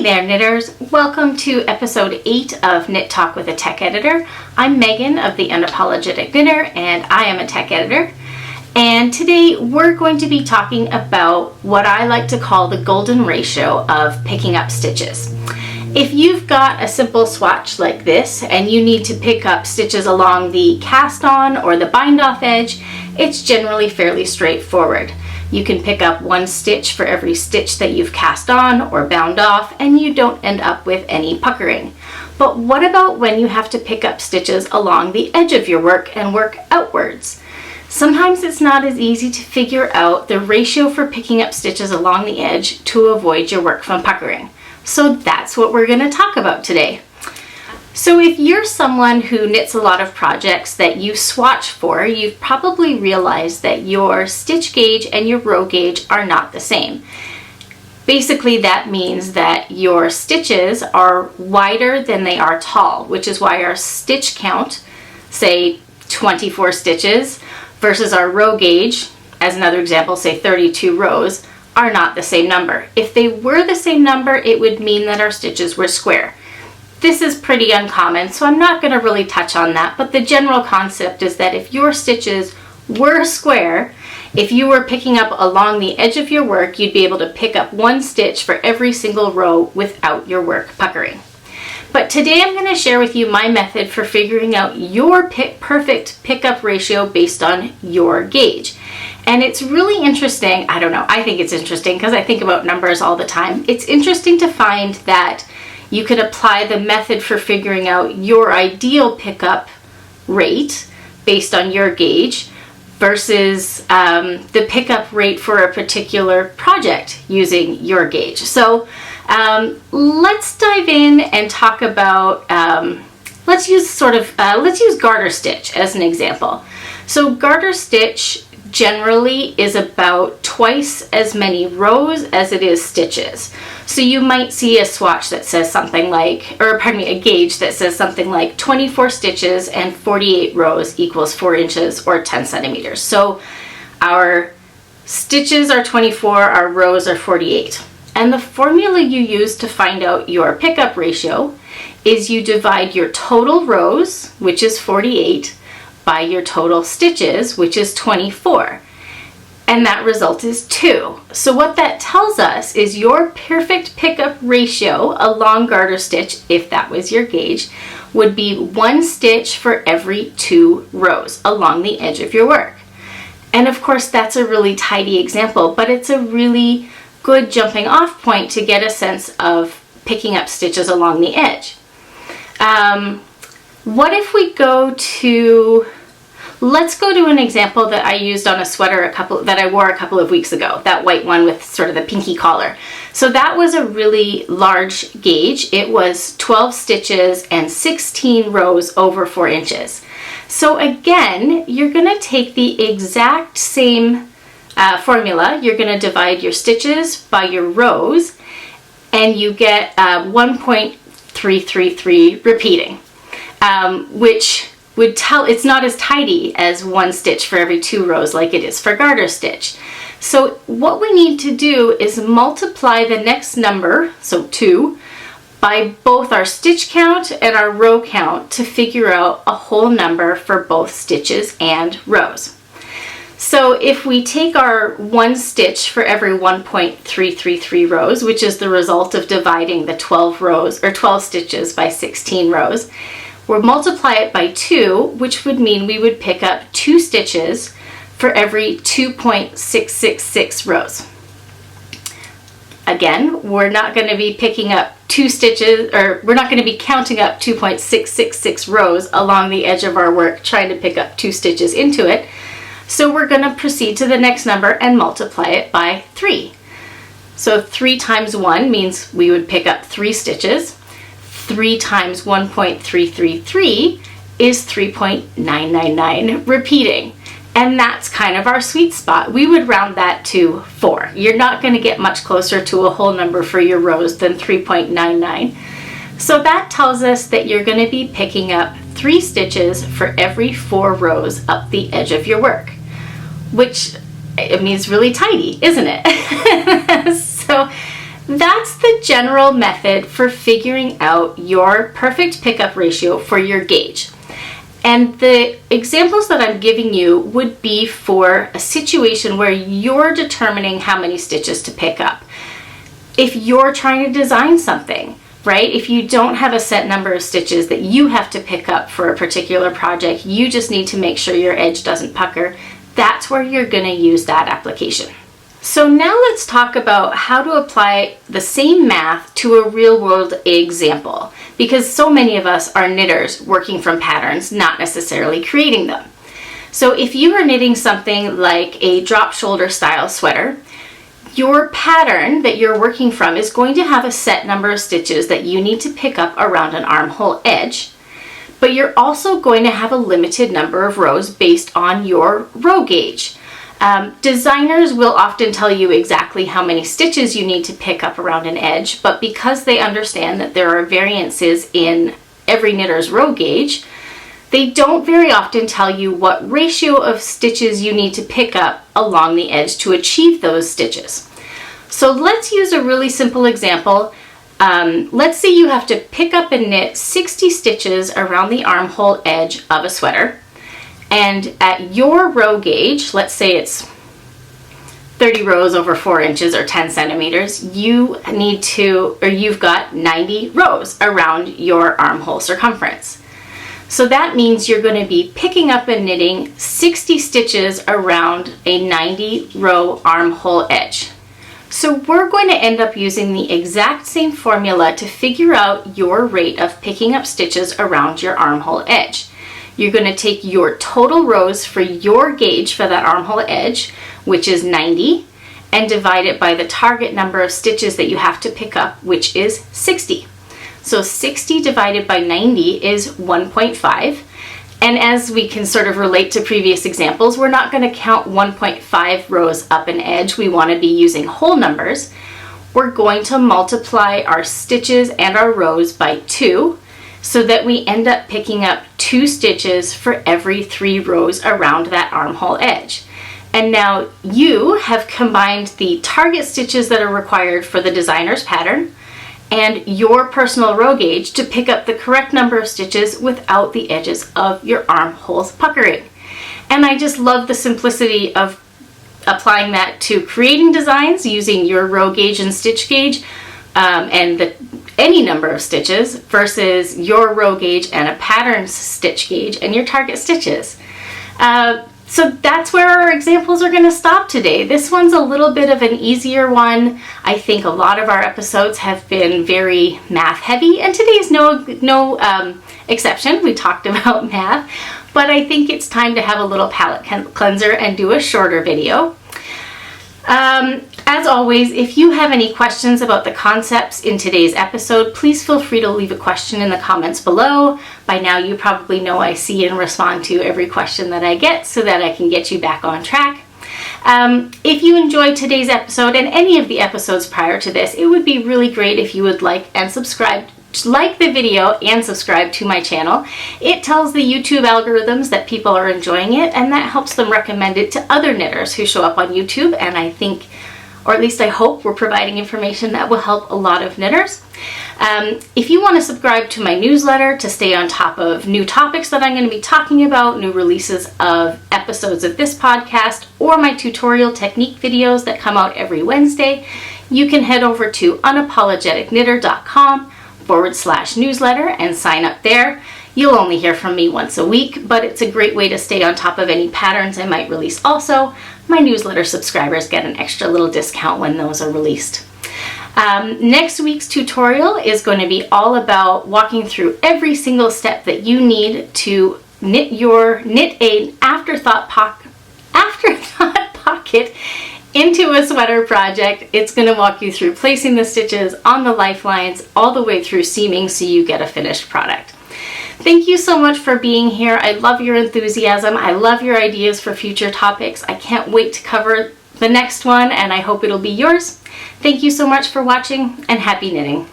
there, knitters. Welcome to episode 8 of Knit Talk with a Tech Editor. I'm Megan of the Unapologetic Knitter, and I am a tech editor. And today we're going to be talking about what I like to call the golden ratio of picking up stitches. If you've got a simple swatch like this and you need to pick up stitches along the cast on or the bind off edge, it's generally fairly straightforward. You can pick up one stitch for every stitch that you've cast on or bound off, and you don't end up with any puckering. But what about when you have to pick up stitches along the edge of your work and work outwards? Sometimes it's not as easy to figure out the ratio for picking up stitches along the edge to avoid your work from puckering. So that's what we're going to talk about today. So if you're someone who knits a lot of projects that you swatch for, you've probably realized that your stitch gauge and your row gauge are not the same. Basically, that means that your stitches are wider than they are tall, which is why our stitch count, say 24 stitches, versus our row gauge, as another example, say 32 rows, are not the same number. If they were the same number, it would mean that our stitches were square. This is pretty uncommon, so I'm not going to really touch on that, but the general concept is that if your stitches were square, if you were picking up along the edge of your work, you'd be able to pick up one stitch for every single row without your work puckering. But today I'm going to share with you my method for figuring out your perfect pickup ratio based on your gauge. And it's really interesting, I think it's interesting because I think about numbers all the time. It's interesting to find that you could apply the method for figuring out your ideal pickup rate based on your gauge versus the pickup rate for a particular project using your gauge. So let's dive in and talk about, let's use garter stitch as an example. So garter stitch generally is about twice as many rows as it is stitches. So you might see a swatch that says something like, a gauge that says something like 24 stitches and 48 rows equals 4 inches or 10 centimeters. So our stitches are 24, our rows are 48. And the formula you use to find out your pickup ratio is you divide your total rows, which is 48, by your total stitches, which is 24. And that result is 2. So what that tells us is your perfect pickup ratio along garter stitch, if that was your gauge, would be 1 stitch for every 2 rows along the edge of your work. And of course that's a really tidy example, but it's a really good jumping off point to get a sense of picking up stitches along the edge. What if we let's go to an example that I used on a sweater that I wore a couple of weeks ago, that white one with sort of the pinky collar. So that was a really large gauge. It was 12 stitches and 16 rows over 4 inches. So again, you're going to take the exact same formula. You're going to divide your stitches by your rows, and you get 1.333 repeating, which would tell it's not as tidy as 1 stitch for every 2 rows like it is for garter stitch. So what we need to do is multiply the next number, so 2, by both our stitch count and our row count to figure out a whole number for both stitches and rows. So if we take our 1 stitch for every 1.333 rows, which is the result of dividing the 12 stitches by 16 rows, we'll multiply it by 2, which would mean we would pick up 2 stitches for every 2.666 rows. Again, we're not going to be picking up 2 stitches, or we're not going to be counting up 2.666 rows along the edge of our work trying to pick up 2 stitches into it. So we're going to proceed to the next number and multiply it by 3. So 3 times 1 means we would pick up 3 stitches. 3 times 1.333 is 3.999 repeating. And that's kind of our sweet spot. We would round that to 4. You're not going to get much closer to a whole number for your rows than 3.99. So that tells us that you're going to be picking up 3 stitches for every 4 rows up the edge of your work, which, I mean, is really tidy, isn't it? So That's the general method for figuring out your perfect pickup ratio for your gauge. And the examples that I'm giving you would be for a situation where you're determining how many stitches to pick up. If you're trying to design something, right? If you don't have a set number of stitches that you have to pick up for a particular project, you just need to make sure your edge doesn't pucker. That's where you're going to use that application. So now let's talk about how to apply the same math to a real-world example, because so many of us are knitters working from patterns, not necessarily creating them. So if you are knitting something like a drop shoulder style sweater, your pattern that you're working from is going to have a set number of stitches that you need to pick up around an armhole edge, but you're also going to have a limited number of rows based on your row gauge. Designers will often tell you exactly how many stitches you need to pick up around an edge, but because they understand that there are variances in every knitter's row gauge, they don't very often tell you what ratio of stitches you need to pick up along the edge to achieve those stitches. So let's use a really simple example. Let's say you have to pick up and knit 60 stitches around the armhole edge of a sweater. And at your row gauge, let's say it's 30 rows over 4 inches or 10 centimeters, you've got 90 rows around your armhole circumference. So that means you're going to be picking up and knitting 60 stitches around a 90 row armhole edge. So we're going to end up using the exact same formula to figure out your rate of picking up stitches around your armhole edge. You're going to take your total rows for your gauge for that armhole edge, which is 90, and divide it by the target number of stitches that you have to pick up, which is 60. So 60 divided by 90 is 1.5. And as we can sort of relate to previous examples, we're not going to count 1.5 rows up an edge. We want to be using whole numbers. We're going to multiply our stitches and our rows by 2, so that we end up picking up 2 stitches for every 3 rows around that armhole edge. And now you have combined the target stitches that are required for the designer's pattern and your personal row gauge to pick up the correct number of stitches without the edges of your armholes puckering. And I just love the simplicity of applying that to creating designs using your row gauge and stitch gauge and any number of stitches versus your row gauge and a pattern stitch gauge and your target stitches. So that's where our examples are going to stop today. This one's a little bit of an easier one. I think a lot of our episodes have been very math heavy, and today's no exception. We talked about math, but I think it's time to have a little palette cleanser and do a shorter video. As always, if you have any questions about the concepts in today's episode, please feel free to leave a question in the comments below. By now you probably know I see and respond to every question that I get so that I can get you back on track. If you enjoyed today's episode and any of the episodes prior to this, it would be really great if you would like the video and subscribe to my channel. It tells the YouTube algorithms that people are enjoying it, and that helps them recommend it to other knitters who show up on YouTube, and I think, or at least I hope, we're providing information that will help a lot of knitters. If you want to subscribe to my newsletter to stay on top of new topics that I'm going to be talking about, new releases of episodes of this podcast, or my tutorial technique videos that come out every Wednesday, you can head over to unapologeticknitter.com/newsletter and sign up there. You'll only hear from me once a week, but it's a great way to stay on top of any patterns I might release also. My newsletter subscribers get an extra little discount when those are released. Next week's tutorial is going to be all about walking through every single step that you need to knit an afterthought pocket into a sweater project. It's going to walk you through placing the stitches on the lifelines all the way through seaming so you get a finished product. Thank you so much for being here. I love your enthusiasm. I love your ideas for future topics. I can't wait to cover the next one, and I hope it'll be yours. Thank you so much for watching, and happy knitting.